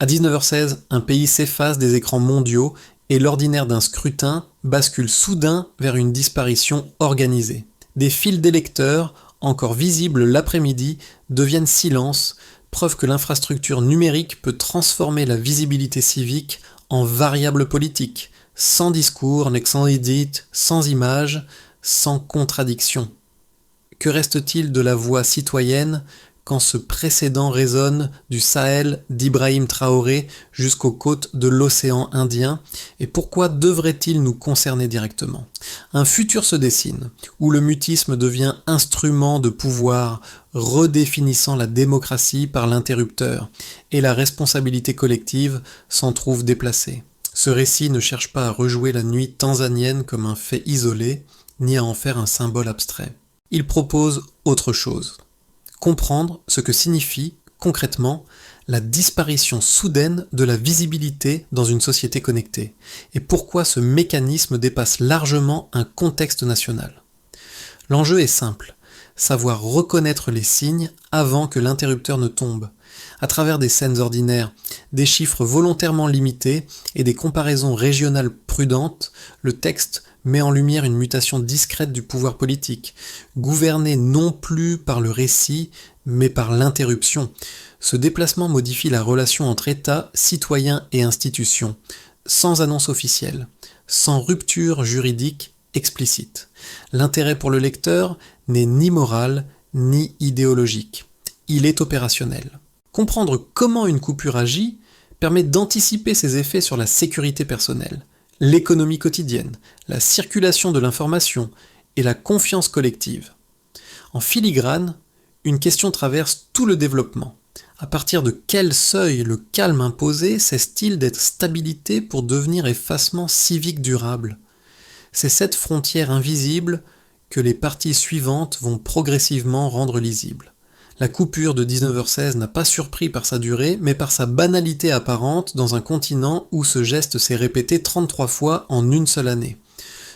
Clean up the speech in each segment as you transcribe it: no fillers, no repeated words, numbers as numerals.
À 19h16, un pays s'efface des écrans mondiaux et l'ordinaire d'un scrutin bascule soudain vers une disparition organisée. Des files d'électeurs, encore visibles l'après-midi, deviennent silence, preuve que l'infrastructure numérique peut transformer la visibilité civique en variable politique, sans discours, sans edit, sans images, sans contradiction. Que reste-t-il de la voix citoyenne quand ce précédent résonne du Sahel d'Ibrahim Traoré jusqu'aux côtes de l'océan Indien, et pourquoi devrait-il nous concerner directement ? Un futur se dessine, où le mutisme devient instrument de pouvoir, redéfinissant la démocratie par l'interrupteur, et la responsabilité collective s'en trouve déplacée. Ce récit ne cherche pas à rejouer la nuit tanzanienne comme un fait isolé, ni à en faire un symbole abstrait. Il propose autre chose. Comprendre ce que signifie, concrètement, la disparition soudaine de la visibilité dans une société connectée, et pourquoi ce mécanisme dépasse largement un contexte national. L'enjeu est simple, savoir reconnaître les signes avant que l'interrupteur ne tombe. À travers des scènes ordinaires, des chiffres volontairement limités et des comparaisons régionales prudentes, le texte met en lumière une mutation discrète du pouvoir politique, gouverné non plus par le récit, mais par l'interruption. Ce déplacement modifie la relation entre État, citoyens et institutions, sans annonce officielle, sans rupture juridique explicite. L'intérêt pour le lecteur n'est ni moral, ni idéologique. Il est opérationnel. Comprendre comment une coupure agit permet d'anticiper ses effets sur la sécurité personnelle, l'économie quotidienne, la circulation de l'information et la confiance collective. En filigrane, une question traverse tout le développement. À partir de quel seuil le calme imposé cesse-t-il d'être stabilité pour devenir effacement civique durable ? C'est cette frontière invisible que les parties suivantes vont progressivement rendre lisible. La coupure de 19h16 n'a pas surpris par sa durée, mais par sa banalité apparente dans un continent où ce geste s'est répété 33 fois en une seule année.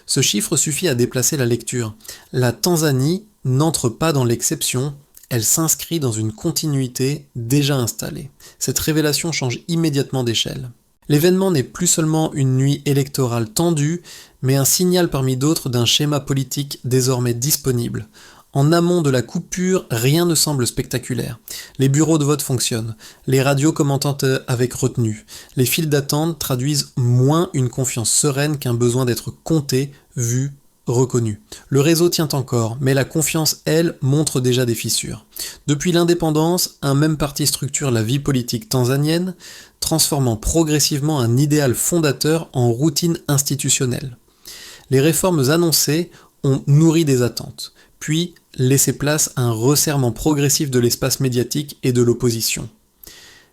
Ce chiffre suffit à déplacer la lecture. La Tanzanie n'entre pas dans l'exception, elle s'inscrit dans une continuité déjà installée. Cette révélation change immédiatement d'échelle. L'événement n'est plus seulement une nuit électorale tendue, mais un signal parmi d'autres d'un schéma politique désormais disponible. En amont de la coupure, rien ne semble spectaculaire. Les bureaux de vote fonctionnent, les radios commentent avec retenue. Les files d'attente traduisent moins une confiance sereine qu'un besoin d'être compté, vu, reconnu. Le réseau tient encore, mais la confiance, elle, montre déjà des fissures. Depuis l'indépendance, un même parti structure la vie politique tanzanienne, transformant progressivement un idéal fondateur en routine institutionnelle. Les réformes annoncées ont nourri des attentes, puis laissé place à un resserrement progressif de l'espace médiatique et de l'opposition.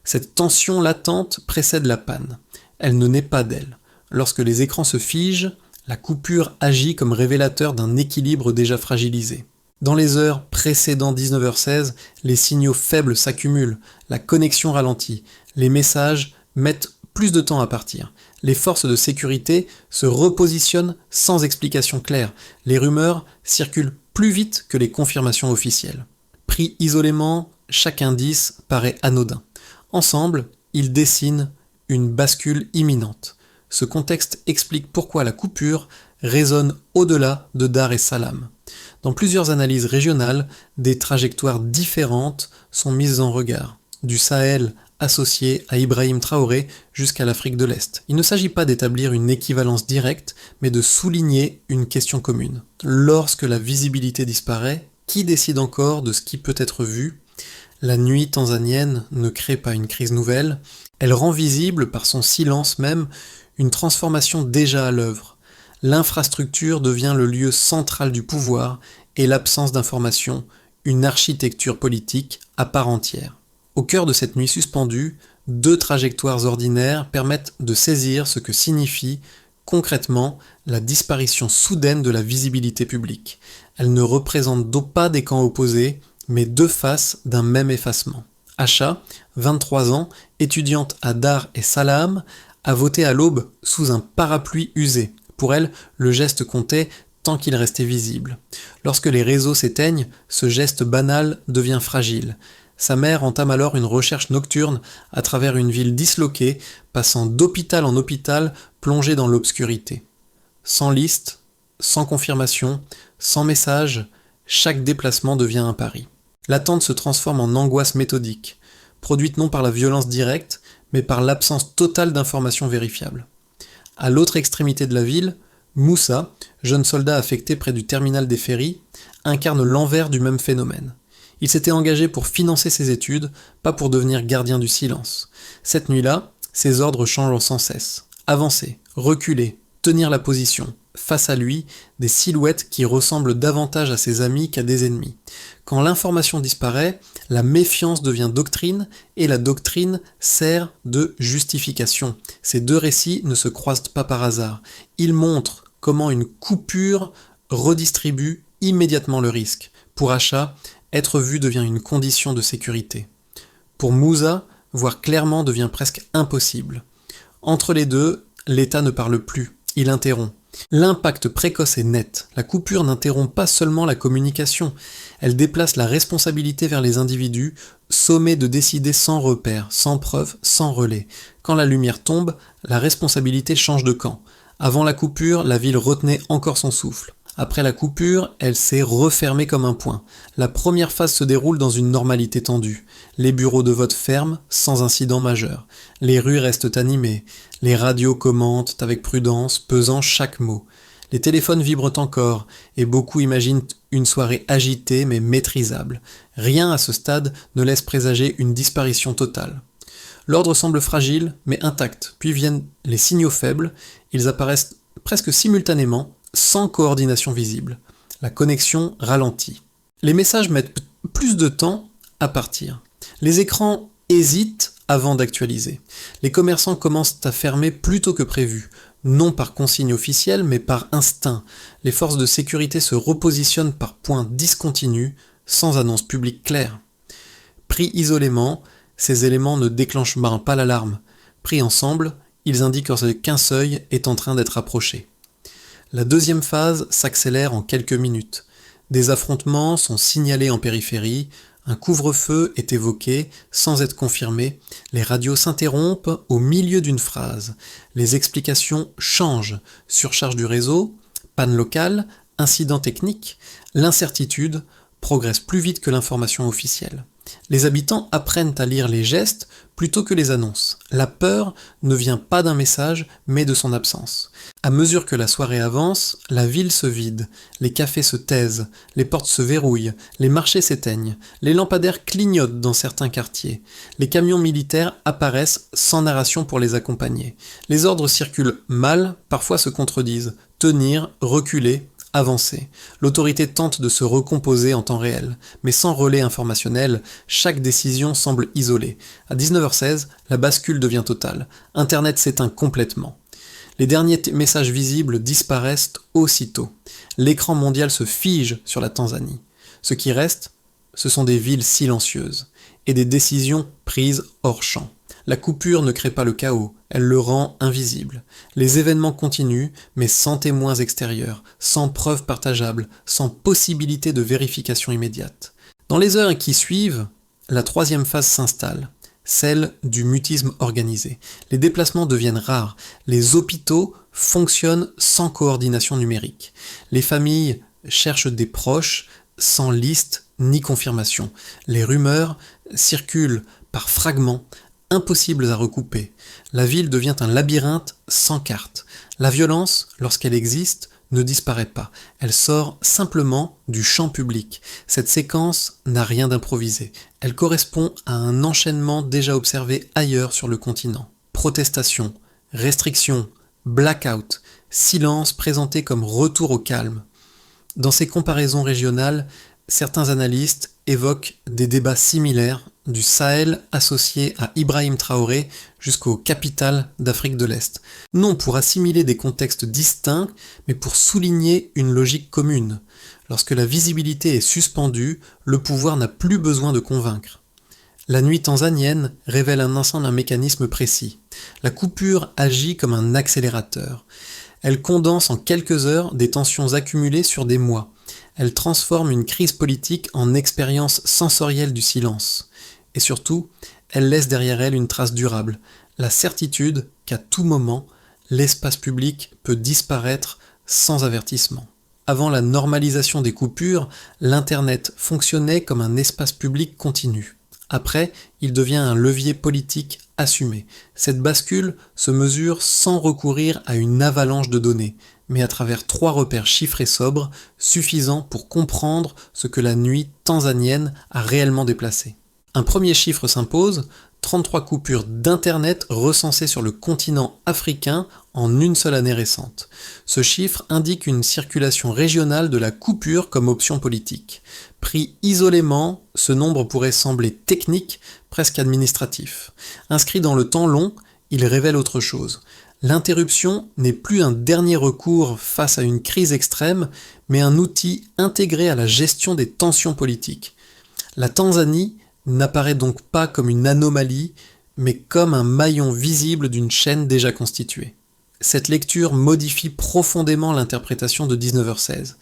Cette tension latente précède la panne. Elle ne naît pas d'elle. Lorsque les écrans se figent, la coupure agit comme révélateur d'un équilibre déjà fragilisé. Dans les heures précédant 19h16, les signaux faibles s'accumulent, la connexion ralentit, les messages mettent plus de temps à partir. Les forces de sécurité se repositionnent sans explication claire. Les rumeurs circulent plus vite que les confirmations officielles. Pris isolément, chaque indice paraît anodin. Ensemble, ils dessinent une bascule imminente. Ce contexte explique pourquoi la coupure résonne au-delà de Dar es Salaam. Dans plusieurs analyses régionales, des trajectoires différentes sont mises en regard, du Sahel associé à Ibrahim Traoré jusqu'à l'Afrique de l'Est. Il ne s'agit pas d'établir une équivalence directe, mais de souligner une question commune. Lorsque la visibilité disparaît, qui décide encore de ce qui peut être vu ? La nuit tanzanienne ne crée pas une crise nouvelle, elle rend visible par son silence même une transformation déjà à l'œuvre. L'infrastructure devient le lieu central du pouvoir et l'absence d'information, une architecture politique à part entière. Au cœur de cette nuit suspendue, deux trajectoires ordinaires permettent de saisir ce que signifie concrètement la disparition soudaine de la visibilité publique. Elles ne représentent donc pas des camps opposés, mais deux faces d'un même effacement. Acha, 23 ans, étudiante à Dar es Salaam, a voté à l'aube sous un parapluie usé. Pour elle, le geste comptait tant qu'il restait visible. Lorsque les réseaux s'éteignent, ce geste banal devient fragile. Sa mère entame alors une recherche nocturne à travers une ville disloquée, passant d'hôpital en hôpital, plongée dans l'obscurité. Sans liste, sans confirmation, sans message, chaque déplacement devient un pari. L'attente se transforme en angoisse méthodique, produite non par la violence directe, mais par l'absence totale d'informations vérifiables. À l'autre extrémité de la ville, Moussa, jeune soldat affecté près du terminal des ferries, incarne l'envers du même phénomène. Il s'était engagé pour financer ses études, pas pour devenir gardien du silence. Cette nuit-là, ses ordres changent sans cesse. Avancer, reculer, tenir la position. Face à lui, des silhouettes qui ressemblent davantage à ses amis qu'à des ennemis. Quand l'information disparaît, la méfiance devient doctrine et la doctrine sert de justification. Ces deux récits ne se croisent pas par hasard. Ils montrent comment une coupure redistribue immédiatement le risque. Pour Acha, être vu devient une condition de sécurité. Pour Moussa, voir clairement devient presque impossible. Entre les deux, l'État ne parle plus, il interrompt. L'impact précoce est net. La coupure n'interrompt pas seulement la communication, elle déplace la responsabilité vers les individus, sommés de décider sans repère, sans preuve, sans relais. Quand la lumière tombe, la responsabilité change de camp. Avant la coupure, la ville retenait encore son souffle. Après la coupure, elle s'est refermée comme un poing. La première phase se déroule dans une normalité tendue. Les bureaux de vote ferment, sans incident majeur. Les rues restent animées. Les radios commentent avec prudence, pesant chaque mot. Les téléphones vibrent encore, et beaucoup imaginent une soirée agitée mais maîtrisable. Rien à ce stade ne laisse présager une disparition totale. L'ordre semble fragile, mais intact. Puis viennent les signaux faibles. Ils apparaissent presque simultanément, sans coordination visible. La connexion ralentit. Les messages mettent plus de temps à partir. Les écrans hésitent avant d'actualiser. Les commerçants commencent à fermer plus tôt que prévu, non par consigne officielle, mais par instinct. Les forces de sécurité se repositionnent par points discontinus, sans annonce publique claire. Pris isolément, ces éléments ne déclenchent pas l'alarme. Pris ensemble, ils indiquent qu'un seuil est en train d'être approché. La deuxième phase s'accélère en quelques minutes. Des affrontements sont signalés en périphérie, un couvre-feu est évoqué sans être confirmé, les radios s'interrompent au milieu d'une phrase, les explications changent, surcharge du réseau, panne locale, incident technique, l'incertitude progresse plus vite que l'information officielle. Les habitants apprennent à lire les gestes plutôt que les annonces. La peur ne vient pas d'un message, mais de son absence. À mesure que la soirée avance, la ville se vide, les cafés se taisent, les portes se verrouillent, les marchés s'éteignent, les lampadaires clignotent dans certains quartiers, les camions militaires apparaissent sans narration pour les accompagner. Les ordres circulent mal, parfois se contredisent, tenir, reculer, avancer. L'autorité tente de se recomposer en temps réel, mais sans relais informationnel, chaque décision semble isolée. À 19h16, la bascule devient totale. Internet s'éteint complètement. Les derniers messages visibles disparaissent aussitôt. L'écran mondial se fige sur la Tanzanie. Ce qui reste, ce sont des villes silencieuses et des décisions prises hors champ. La coupure ne crée pas le chaos, elle le rend invisible. Les événements continuent, mais sans témoins extérieurs, sans preuves partageables, sans possibilité de vérification immédiate. Dans les heures qui suivent, la troisième phase s'installe, celle du mutisme organisé. Les déplacements deviennent rares, les hôpitaux fonctionnent sans coordination numérique. Les familles cherchent des proches sans liste ni confirmation. Les rumeurs circulent par fragments, impossibles à recouper. La ville devient un labyrinthe sans carte. La violence, lorsqu'elle existe, ne disparaît pas. Elle sort simplement du champ public. Cette séquence n'a rien d'improvisé. Elle correspond à un enchaînement déjà observé ailleurs sur le continent. Protestations, restrictions, blackout, silence présenté comme retour au calme. Dans ces comparaisons régionales, certains analystes évoquent des débats similaires du Sahel associé à Ibrahim Traoré jusqu'aux capitales d'Afrique de l'Est. Non pour assimiler des contextes distincts, mais pour souligner une logique commune. Lorsque la visibilité est suspendue, le pouvoir n'a plus besoin de convaincre. La nuit tanzanienne révèle un ensemble d'un mécanisme précis. La coupure agit comme un accélérateur. Elle condense en quelques heures des tensions accumulées sur des mois. Elle transforme une crise politique en expérience sensorielle du silence. Et surtout, elle laisse derrière elle une trace durable, la certitude qu'à tout moment, l'espace public peut disparaître sans avertissement. Avant la normalisation des coupures, l'Internet fonctionnait comme un espace public continu. Après, il devient un levier politique assumé. Cette bascule se mesure sans recourir à une avalanche de données, mais à travers 3 repères chiffrés sobres, suffisants pour comprendre ce que la nuit tanzanienne a réellement déplacé. Un premier chiffre s'impose, 33 coupures d'Internet recensées sur le continent africain en une seule année récente. Ce chiffre indique une circulation régionale de la coupure comme option politique. Pris isolément, ce nombre pourrait sembler technique, presque administratif. Inscrit dans le temps long, il révèle autre chose. L'interruption n'est plus un dernier recours face à une crise extrême, mais un outil intégré à la gestion des tensions politiques. La Tanzanie n'apparaît donc pas comme une anomalie, mais comme un maillon visible d'une chaîne déjà constituée. Cette lecture modifie profondément l'interprétation de 19h16.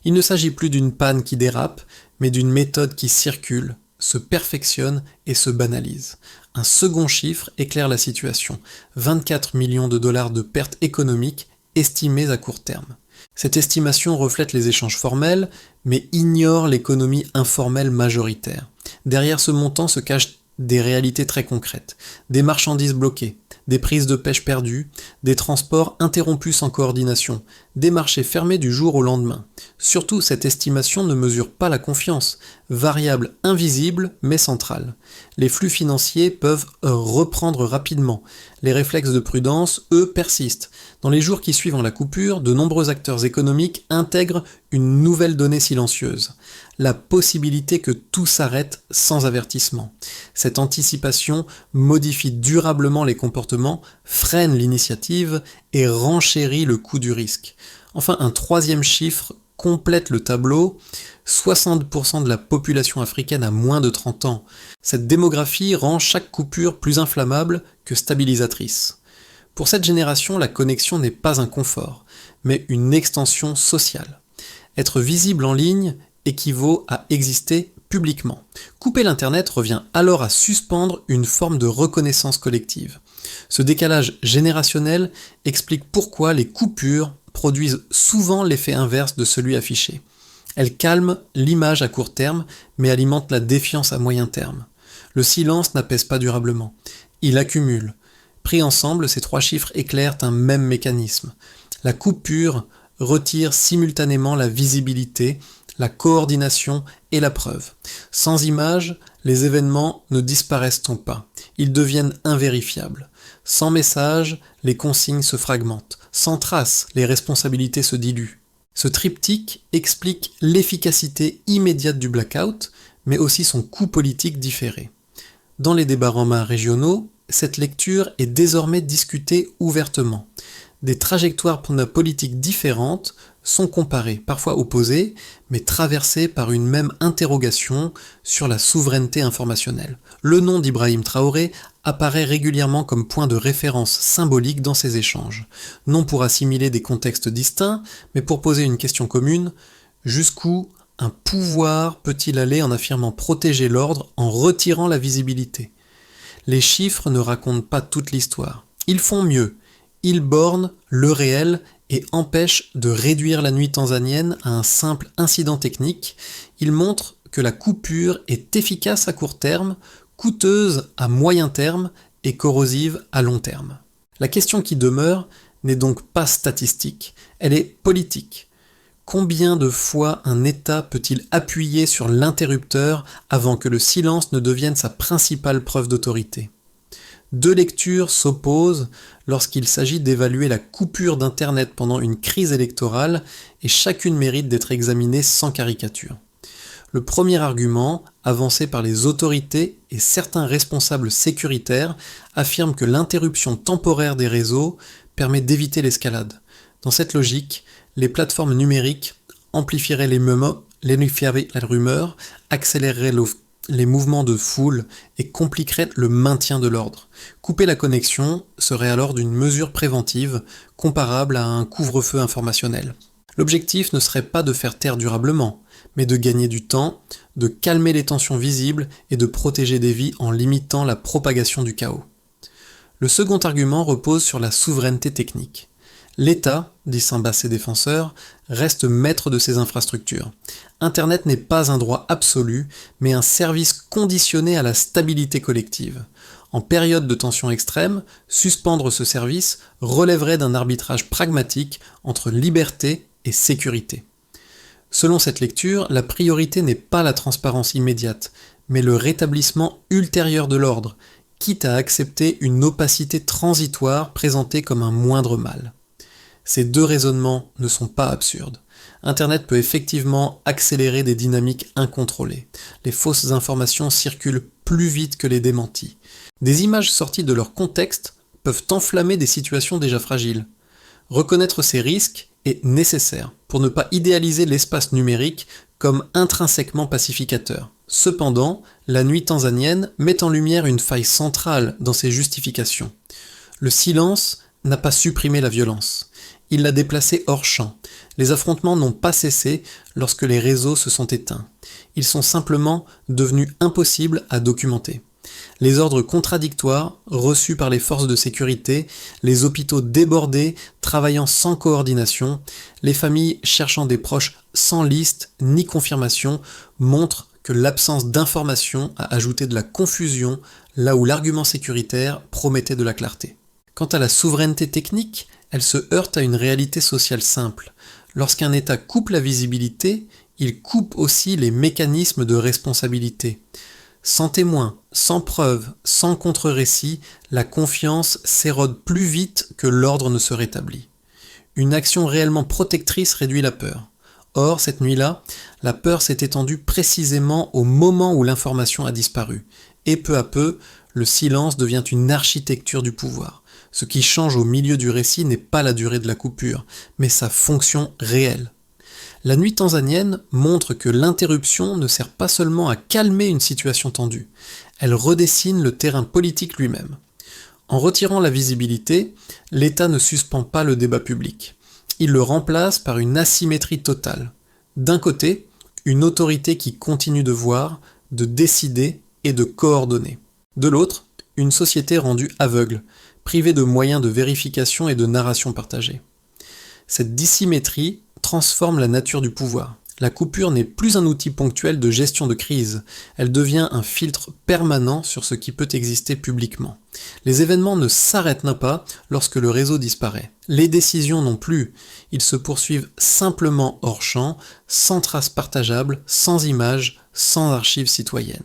Il ne s'agit plus d'une panne qui dérape, mais d'une méthode qui circule, se perfectionne et se banalise. Un second chiffre éclaire la situation, 24 millions de dollars de pertes économiques estimées à court terme. Cette estimation reflète les échanges formels, mais ignore l'économie informelle majoritaire. Derrière ce montant se cachent des réalités très concrètes. Des marchandises bloquées, des prises de pêche perdues, des transports interrompus sans coordination, des marchés fermés du jour au lendemain. Surtout, cette estimation ne mesure pas la confiance, variable invisible mais centrale. Les flux financiers peuvent reprendre rapidement. Les réflexes de prudence, eux, persistent. Dans les jours qui suivent la coupure, de nombreux acteurs économiques intègrent une nouvelle donnée silencieuse, la possibilité que tout s'arrête sans avertissement. Cette anticipation modifie durablement les comportements, freine l'initiative et renchérit le coût du risque. Enfin, un troisième chiffre complète le tableau, 60% de la population africaine a moins de 30 ans. Cette démographie rend chaque coupure plus inflammable que stabilisatrice. Pour cette génération, la connexion n'est pas un confort, mais une extension sociale. Être visible en ligne équivaut à exister publiquement. Couper l'Internet revient alors à suspendre une forme de reconnaissance collective. Ce décalage générationnel explique pourquoi les coupures produisent souvent l'effet inverse de celui affiché. Elles calment l'image à court terme, mais alimentent la défiance à moyen terme. Le silence n'apaise pas durablement. Il accumule. Pris ensemble, ces 3 chiffres éclairent un même mécanisme. La coupure retire simultanément la visibilité, la coordination et la preuve. Sans image, les événements ne disparaissent pas. Ils deviennent invérifiables. Sans message, les consignes se fragmentent. Sans trace, les responsabilités se diluent. Ce triptyque explique l'efficacité immédiate du blackout, mais aussi son coût politique différé. Dans les débats régionaux, cette lecture est désormais discutée ouvertement. Des trajectoires politiques différentes sont comparées, parfois opposées, mais traversées par une même interrogation sur la souveraineté informationnelle. Le nom d'Ibrahim Traoré apparaît régulièrement comme point de référence symbolique dans ces échanges, non pour assimiler des contextes distincts, mais pour poser une question commune: jusqu'où un pouvoir peut-il aller en affirmant protéger l'ordre en retirant la visibilité? Les chiffres ne racontent pas toute l'histoire. Ils font mieux. Ils bornent le réel et empêchent de réduire la nuit tanzanienne à un simple incident technique. Ils montrent que la coupure est efficace à court terme, coûteuse à moyen terme et corrosive à long terme. La question qui demeure n'est donc pas statistique, elle est politique. Combien de fois un État peut-il appuyer sur l'interrupteur avant que le silence ne devienne sa principale preuve d'autorité? 2 lectures s'opposent lorsqu'il s'agit d'évaluer la coupure d'Internet pendant une crise électorale et chacune mérite d'être examinée sans caricature. Le premier argument, avancé par les autorités et certains responsables sécuritaires, affirme que l'interruption temporaire des réseaux permet d'éviter l'escalade. Dans cette logique, les plateformes numériques amplifieraient la rumeur, accéléreraient les mouvements de foule et compliqueraient le maintien de l'ordre. Couper la connexion serait alors d'une mesure préventive comparable à un couvre-feu informationnel. L'objectif ne serait pas de faire taire durablement, mais de gagner du temps, de calmer les tensions visibles et de protéger des vies en limitant la propagation du chaos. Le second argument repose sur la souveraineté technique. L'État, dit Simbas ses défenseurs, reste maître de ses infrastructures. Internet n'est pas un droit absolu, mais un service conditionné à la stabilité collective. En période de tension extrême, suspendre ce service relèverait d'un arbitrage pragmatique entre liberté et sécurité. Selon cette lecture, la priorité n'est pas la transparence immédiate, mais le rétablissement ultérieur de l'ordre, quitte à accepter une opacité transitoire présentée comme un moindre mal. Ces deux raisonnements ne sont pas absurdes. Internet peut effectivement accélérer des dynamiques incontrôlées. Les fausses informations circulent plus vite que les démentis. Des images sorties de leur contexte peuvent enflammer des situations déjà fragiles. Reconnaître ces risques est nécessaire pour ne pas idéaliser l'espace numérique comme intrinsèquement pacificateur. Cependant, la nuit tanzanienne met en lumière une faille centrale dans ses justifications. Le silence n'a pas supprimé la violence. Il l'a déplacée hors champ. Les affrontements n'ont pas cessé lorsque les réseaux se sont éteints. Ils sont simplement devenus impossibles à documenter. Les ordres contradictoires reçus par les forces de sécurité, les hôpitaux débordés, travaillant sans coordination, les familles cherchant des proches sans liste ni confirmation montrent que l'absence d'information a ajouté de la confusion là où l'argument sécuritaire promettait de la clarté. Quant à la souveraineté technique, elle se heurte à une réalité sociale simple. Lorsqu'un État coupe la visibilité, il coupe aussi les mécanismes de responsabilité. Sans témoins, sans preuves, sans contre-récit, la confiance s'érode plus vite que l'ordre ne se rétablit. Une action réellement protectrice réduit la peur. Or, cette nuit-là, la peur s'est étendue précisément au moment où l'information a disparu. Et peu à peu, le silence devient une architecture du pouvoir. Ce qui change au milieu du récit n'est pas la durée de la coupure, mais sa fonction réelle. La nuit tanzanienne montre que l'interruption ne sert pas seulement à calmer une situation tendue, elle redessine le terrain politique lui-même. En retirant la visibilité, l'État ne suspend pas le débat public. Il le remplace par une asymétrie totale. D'un côté, une autorité qui continue de voir, de décider et de coordonner. De l'autre, une société rendue aveugle, privée de moyens de vérification et de narration partagée. Cette dissymétrie transforme la nature du pouvoir. La coupure n'est plus un outil ponctuel de gestion de crise, elle devient un filtre permanent sur ce qui peut exister publiquement. Les événements ne s'arrêtent pas lorsque le réseau disparaît. Les décisions non plus, ils se poursuivent simplement hors champ, sans traces partageables, sans images, sans archives citoyennes.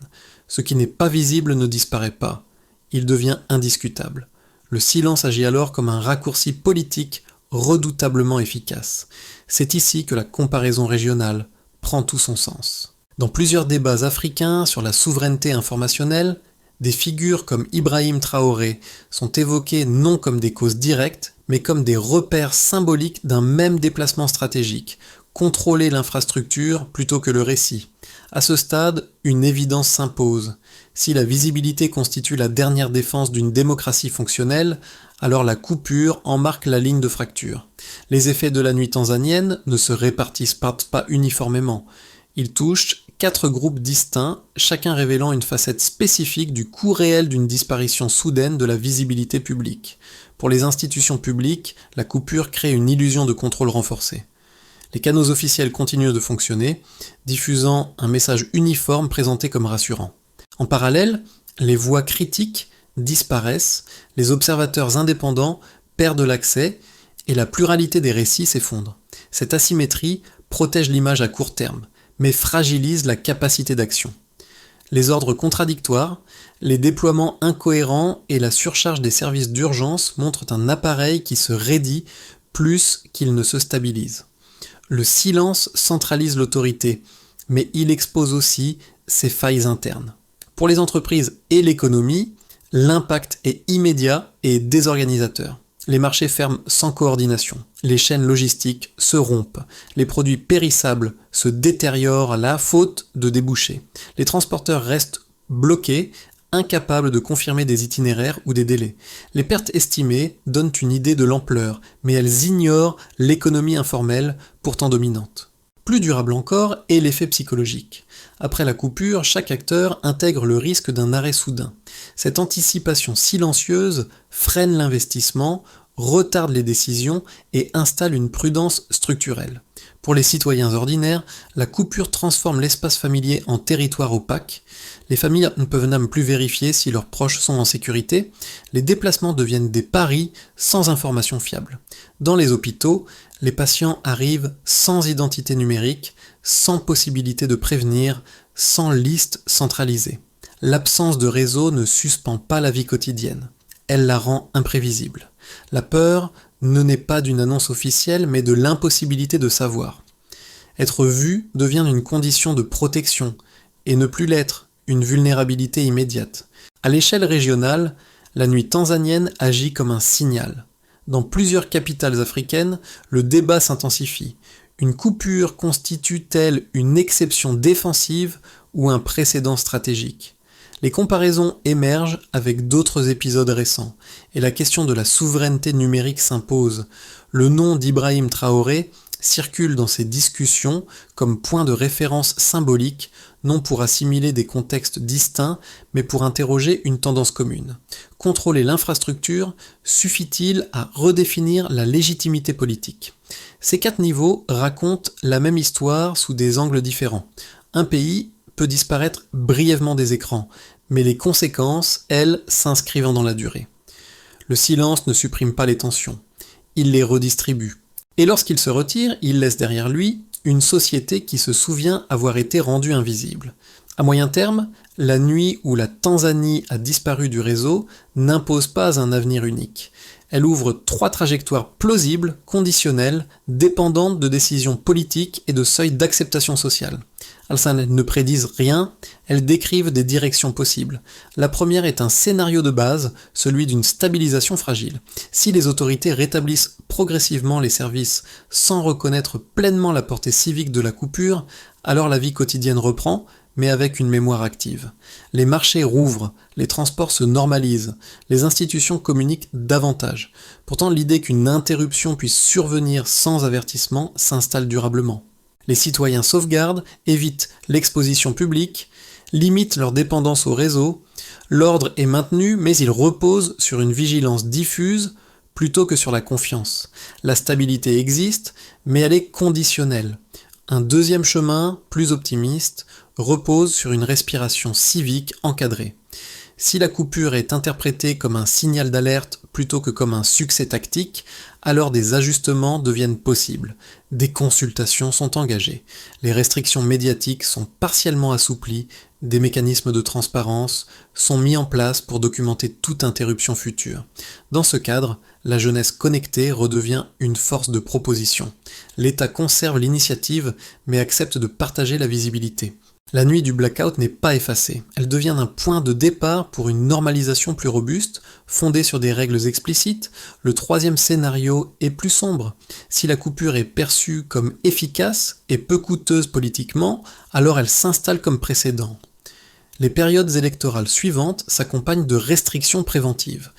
Ce qui n'est pas visible ne disparaît pas, il devient indiscutable. Le silence agit alors comme un raccourci politique redoutablement efficace. C'est ici que la comparaison régionale prend tout son sens. Dans plusieurs débats africains sur la souveraineté informationnelle, des figures comme Ibrahim Traoré sont évoquées non comme des causes directes, mais comme des repères symboliques d'un même déplacement stratégique, contrôler l'infrastructure plutôt que le récit. À ce stade, une évidence s'impose. Si la visibilité constitue la dernière défense d'une démocratie fonctionnelle, alors la coupure en marque la ligne de fracture. Les effets de la nuit tanzanienne ne se répartissent pas uniformément. Ils touchent 4 groupes distincts, chacun révélant une facette spécifique du coût réel d'une disparition soudaine de la visibilité publique. Pour les institutions publiques, la coupure crée une illusion de contrôle renforcé. Les canaux officiels continuent de fonctionner, diffusant un message uniforme présenté comme rassurant. En parallèle, les voix critiques disparaissent, les observateurs indépendants perdent l'accès et la pluralité des récits s'effondre. Cette asymétrie protège l'image à court terme, mais fragilise la capacité d'action. Les ordres contradictoires, les déploiements incohérents et la surcharge des services d'urgence montrent un appareil qui se raidit plus qu'il ne se stabilise. Le silence centralise l'autorité, mais il expose aussi ses failles internes. Pour les entreprises et l'économie, l'impact est immédiat et désorganisateur. Les marchés ferment sans coordination, les chaînes logistiques se rompent, les produits périssables se détériorent à la faute de débouchés. Les transporteurs restent bloqués, incapable de confirmer des itinéraires ou des délais. Les pertes estimées donnent une idée de l'ampleur, mais elles ignorent l'économie informelle, pourtant dominante. Plus durable encore est l'effet psychologique. Après la coupure, chaque acteur intègre le risque d'un arrêt soudain. Cette anticipation silencieuse freine l'investissement, retarde les décisions et installe une prudence structurelle. Pour les citoyens ordinaires, la coupure transforme l'espace familier en territoire opaque. Les familles ne peuvent même plus vérifier si leurs proches sont en sécurité. Les déplacements deviennent des paris sans information fiable. Dans les hôpitaux, les patients arrivent sans identité numérique, sans possibilité de prévenir, sans liste centralisée. L'absence de réseau ne suspend pas la vie quotidienne. Elle la rend imprévisible. La peur ne naît pas d'une annonce officielle, mais de l'impossibilité de savoir. Être vu devient une condition de protection, et ne plus l'être, une vulnérabilité immédiate. À l'échelle régionale, la nuit tanzanienne agit comme un signal. Dans plusieurs capitales africaines, le débat s'intensifie. Une coupure constitue-t-elle une exception défensive ou un précédent stratégique ? Les comparaisons émergent avec d'autres épisodes récents, et la question de la souveraineté numérique s'impose. Le nom d'Ibrahim Traoré circule dans ces discussions comme point de référence symbolique, non pour assimiler des contextes distincts, mais pour interroger une tendance commune. Contrôler l'infrastructure suffit-il à redéfinir la légitimité politique ? Ces 4 niveaux racontent la même histoire sous des angles différents. Un pays peut disparaître brièvement des écrans, mais les conséquences, elles, s'inscrivent dans la durée. Le silence ne supprime pas les tensions, il les redistribue. Et lorsqu'il se retire, il laisse derrière lui une société qui se souvient avoir été rendue invisible. À moyen terme, la nuit où la Tanzanie a disparu du réseau n'impose pas un avenir unique. Elle ouvre 3 trajectoires plausibles, conditionnelles, dépendantes de décisions politiques et de seuils d'acceptation sociale. Elles ne prédisent rien, elles décrivent des directions possibles. La première est un scénario de base, celui d'une stabilisation fragile. Si les autorités rétablissent progressivement les services sans reconnaître pleinement la portée civique de la coupure, alors la vie quotidienne reprend, mais avec une mémoire active. Les marchés rouvrent, les transports se normalisent, les institutions communiquent davantage. Pourtant, l'idée qu'une interruption puisse survenir sans avertissement s'installe durablement. Les citoyens sauvegardent, évitent l'exposition publique, limitent leur dépendance au réseau, l'ordre est maintenu, mais il repose sur une vigilance diffuse plutôt que sur la confiance. La stabilité existe, mais elle est conditionnelle. Un deuxième chemin, plus optimiste, repose sur une respiration civique encadrée. Si la coupure est interprétée comme un signal d'alerte plutôt que comme un succès tactique, alors des ajustements deviennent possibles. Des consultations sont engagées. Les restrictions médiatiques sont partiellement assouplies, des mécanismes de transparence sont mis en place pour documenter toute interruption future. Dans ce cadre, la jeunesse connectée redevient une force de proposition. L'État conserve l'initiative mais accepte de partager la visibilité. La nuit du blackout n'est pas effacée, elle devient un point de départ pour une normalisation plus robuste, fondée sur des règles explicites. Le 3e scénario est plus sombre. Si la coupure est perçue comme efficace et peu coûteuse politiquement, alors elle s'installe comme précédent. Les périodes électorales suivantes s'accompagnent de restrictions préventives.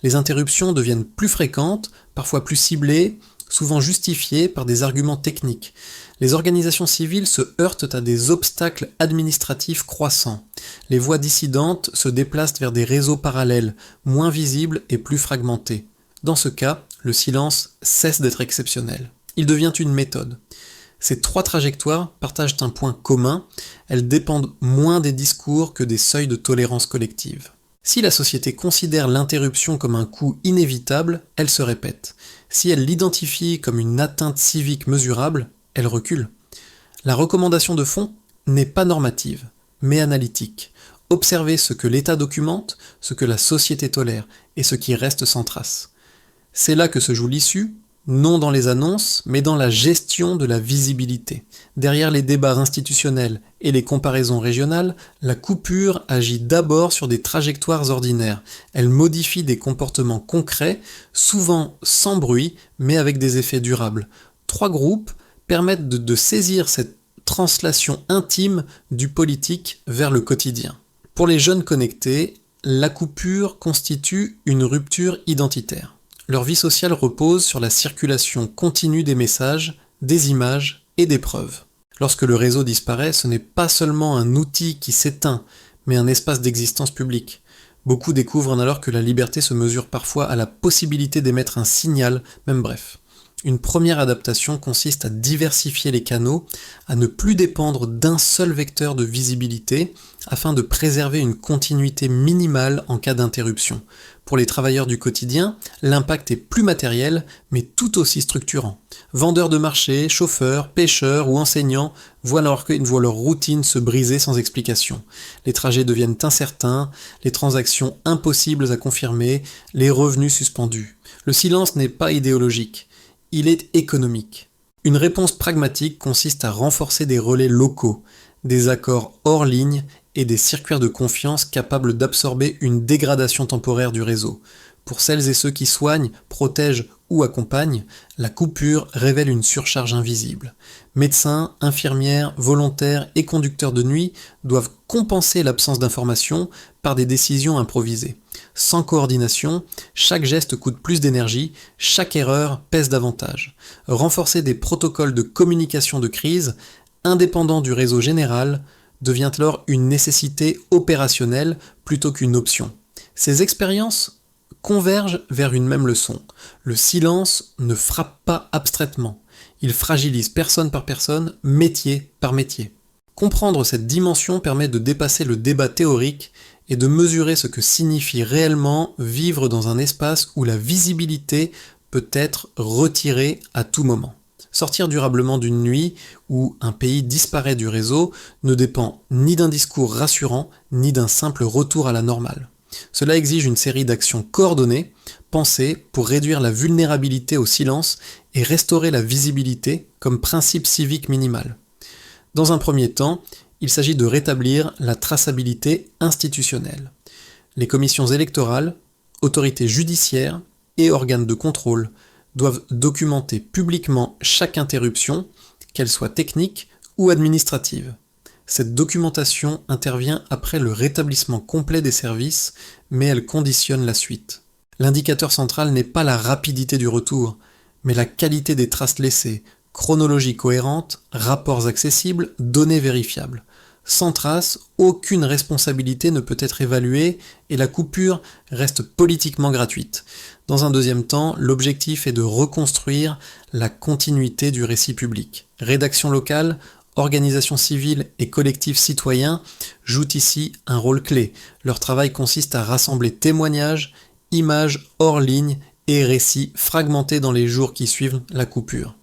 Les interruptions deviennent plus fréquentes, parfois plus ciblées, souvent justifiées par des arguments techniques. Les organisations civiles se heurtent à des obstacles administratifs croissants. Les voix dissidentes se déplacent vers des réseaux parallèles, moins visibles et plus fragmentés. Dans ce cas, le silence cesse d'être exceptionnel. Il devient une méthode. Ces 3 trajectoires partagent un point commun, elles dépendent moins des discours que des seuils de tolérance collective. Si la société considère l'interruption comme un coût inévitable, elle se répète. Si elle l'identifie comme une atteinte civique mesurable, elle recule. La recommandation de fond n'est pas normative, mais analytique. Observer ce que l'État documente, ce que la société tolère, et ce qui reste sans trace. C'est là que se joue l'issue, non dans les annonces, mais dans la gestion de la visibilité. Derrière les débats institutionnels et les comparaisons régionales, la coupure agit d'abord sur des trajectoires ordinaires. Elle modifie des comportements concrets, souvent sans bruit, mais avec des effets durables. 3 groupes permettent de saisir cette translation intime du politique vers le quotidien. Pour les jeunes connectés, la coupure constitue une rupture identitaire. Leur vie sociale repose sur la circulation continue des messages, des images et des preuves. Lorsque le réseau disparaît, ce n'est pas seulement un outil qui s'éteint, mais un espace d'existence publique. Beaucoup découvrent alors que la liberté se mesure parfois à la possibilité d'émettre un signal, même bref. Une première adaptation consiste à diversifier les canaux, à ne plus dépendre d'un seul vecteur de visibilité, afin de préserver une continuité minimale en cas d'interruption. Pour les travailleurs du quotidien, l'impact est plus matériel, mais tout aussi structurant. Vendeurs de marché, chauffeurs, pêcheurs ou enseignants voient leur routine se briser sans explication. Les trajets deviennent incertains, les transactions impossibles à confirmer, les revenus suspendus. Le silence n'est pas idéologique. Il est économique. Une réponse pragmatique consiste à renforcer des relais locaux, des accords hors ligne et des circuits de confiance capables d'absorber une dégradation temporaire du réseau. Pour celles et ceux qui soignent, protègent ou accompagnent, la coupure révèle une surcharge invisible. Médecins, infirmières, volontaires et conducteurs de nuit doivent compenser l'absence d'information par des décisions improvisées. Sans coordination, chaque geste coûte plus d'énergie, chaque erreur pèse davantage. Renforcer des protocoles de communication de crise, indépendants du réseau général, devient alors une nécessité opérationnelle plutôt qu'une option. Ces expériences convergent vers une même leçon. Le silence ne frappe pas abstraitement. Il fragilise personne par personne, métier par métier. Comprendre cette dimension permet de dépasser le débat théorique et de mesurer ce que signifie réellement vivre dans un espace où la visibilité peut être retirée à tout moment. Sortir durablement d'une nuit où un pays disparaît du réseau ne dépend ni d'un discours rassurant, ni d'un simple retour à la normale. Cela exige une série d'actions coordonnées, pensées pour réduire la vulnérabilité au silence et restaurer la visibilité comme principe civique minimal. Dans un premier temps, il s'agit de rétablir la traçabilité institutionnelle. Les commissions électorales, autorités judiciaires et organes de contrôle doivent documenter publiquement chaque interruption, qu'elle soit technique ou administrative. Cette documentation intervient après le rétablissement complet des services, mais elle conditionne la suite. L'indicateur central n'est pas la rapidité du retour, mais la qualité des traces laissées, chronologie cohérente, rapports accessibles, données vérifiables. Sans traces, aucune responsabilité ne peut être évaluée et la coupure reste politiquement gratuite. Dans un deuxième temps, l'objectif est de reconstruire la continuité du récit public. Rédaction locale, organisations civiles et collectifs citoyens jouent ici un rôle clé. Leur travail consiste à rassembler témoignages, images hors ligne et récits fragmentés dans les jours qui suivent la coupure.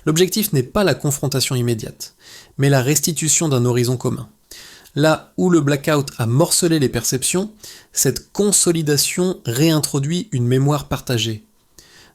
L'objectif n'est pas la confrontation immédiate, mais la restitution d'un horizon commun. Là où le blackout a morcelé les perceptions, cette consolidation réintroduit une mémoire partagée.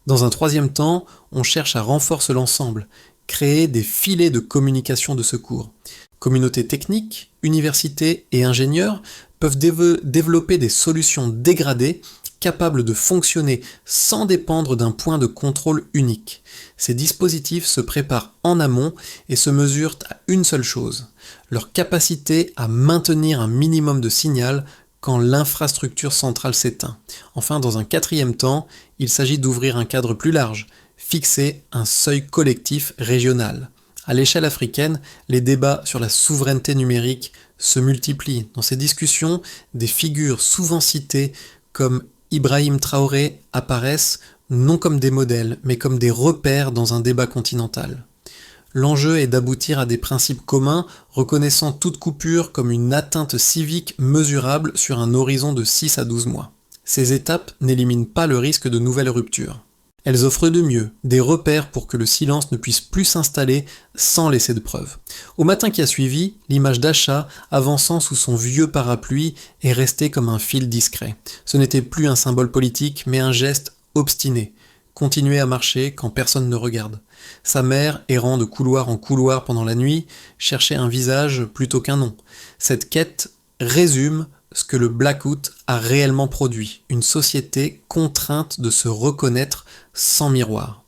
Dans un troisième temps, on cherche à renforcer l'ensemble, créer des filets de communication de secours. Communautés techniques, universités et ingénieurs peuvent développer des solutions dégradées capables de fonctionner sans dépendre d'un point de contrôle unique. Ces dispositifs se préparent en amont et se mesurent à une seule chose, leur capacité à maintenir un minimum de signal quand l'infrastructure centrale s'éteint. Enfin, dans un quatrième temps, il s'agit d'ouvrir un cadre plus large, fixer un seuil collectif régional. À l'échelle africaine, les débats sur la souveraineté numérique se multiplient. Dans ces discussions, des figures souvent citées comme Ibrahim Traoré apparaissent non comme des modèles, mais comme des repères dans un débat continental. L'enjeu est d'aboutir à des principes communs, reconnaissant toute coupure comme une atteinte civique mesurable sur un horizon de 6 à 12 mois. Ces étapes n'éliminent pas le risque de nouvelles ruptures. Elles offrent de mieux, des repères pour que le silence ne puisse plus s'installer sans laisser de preuves. Au matin qui a suivi, l'image d'Acha, avançant sous son vieux parapluie, est restée comme un fil discret. Ce n'était plus un symbole politique, mais un geste obstiné. Continuer à marcher quand personne ne regarde. Sa mère, errant de couloir en couloir pendant la nuit, cherchait un visage plutôt qu'un nom. Cette quête résume ce que le blackout a réellement produit, une société contrainte de se reconnaître sans miroir.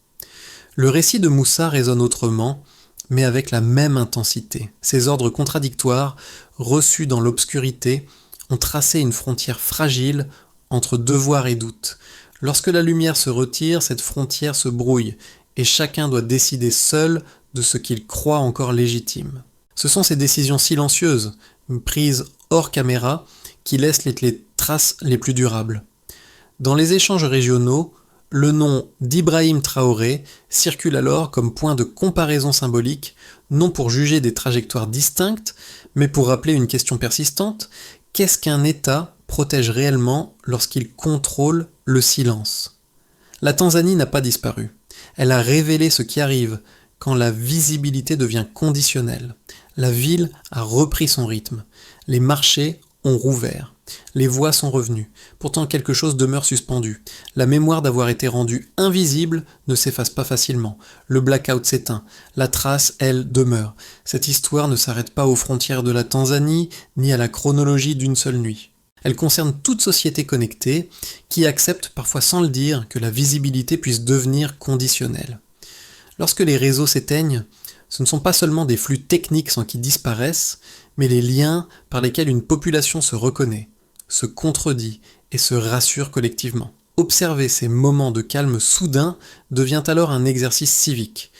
Le récit de Moussa résonne autrement, mais avec la même intensité. Ces ordres contradictoires, reçus dans l'obscurité, ont tracé une frontière fragile entre devoir et doute. Lorsque la lumière se retire, cette frontière se brouille, et chacun doit décider seul de ce qu'il croit encore légitime. Ce sont ces décisions silencieuses, prises hors caméra, qui laissent les traces les plus durables. Dans les échanges régionaux, le nom d'Ibrahim Traoré circule alors comme point de comparaison symbolique, non pour juger des trajectoires distinctes, mais pour rappeler une question persistante: qu'est-ce qu'un État protège réellement lorsqu'il contrôle le silence? La Tanzanie n'a pas disparu. Elle a révélé ce qui arrive quand la visibilité devient conditionnelle. La ville a repris son rythme. Les marchés ont rouvert. Les voix sont revenues. Pourtant, quelque chose demeure suspendu. La mémoire d'avoir été rendue invisible ne s'efface pas facilement. Le blackout s'éteint. La trace, elle, demeure. Cette histoire ne s'arrête pas aux frontières de la Tanzanie, ni à la chronologie d'une seule nuit. Elle concerne toute société connectée qui accepte, parfois sans le dire, que la visibilité puisse devenir conditionnelle. Lorsque les réseaux s'éteignent, ce ne sont pas seulement des flux techniques sans qui disparaissent, mais les liens par lesquels une population se reconnaît, se contredit et se rassure collectivement. Observer ces moments de calme soudain devient alors un exercice civique.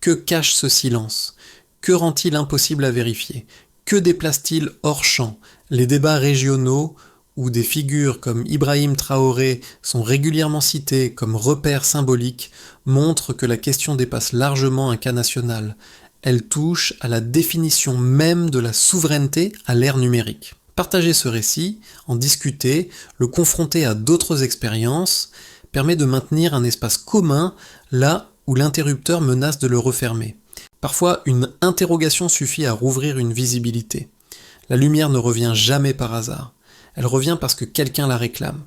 Que cache ce silence? Que rend-il impossible à vérifier? Que déplace-t-il hors champ? Les débats régionaux, où des figures comme Ibrahim Traoré sont régulièrement citées comme repères symboliques, montrent que la question dépasse largement un cas national. Elle touche à la définition même de la souveraineté à l'ère numérique. Partager ce récit, en discuter, le confronter à d'autres expériences, permet de maintenir un espace commun là où l'interrupteur menace de le refermer. Parfois, une interrogation suffit à rouvrir une visibilité. La lumière ne revient jamais par hasard. Elle revient parce que quelqu'un la réclame.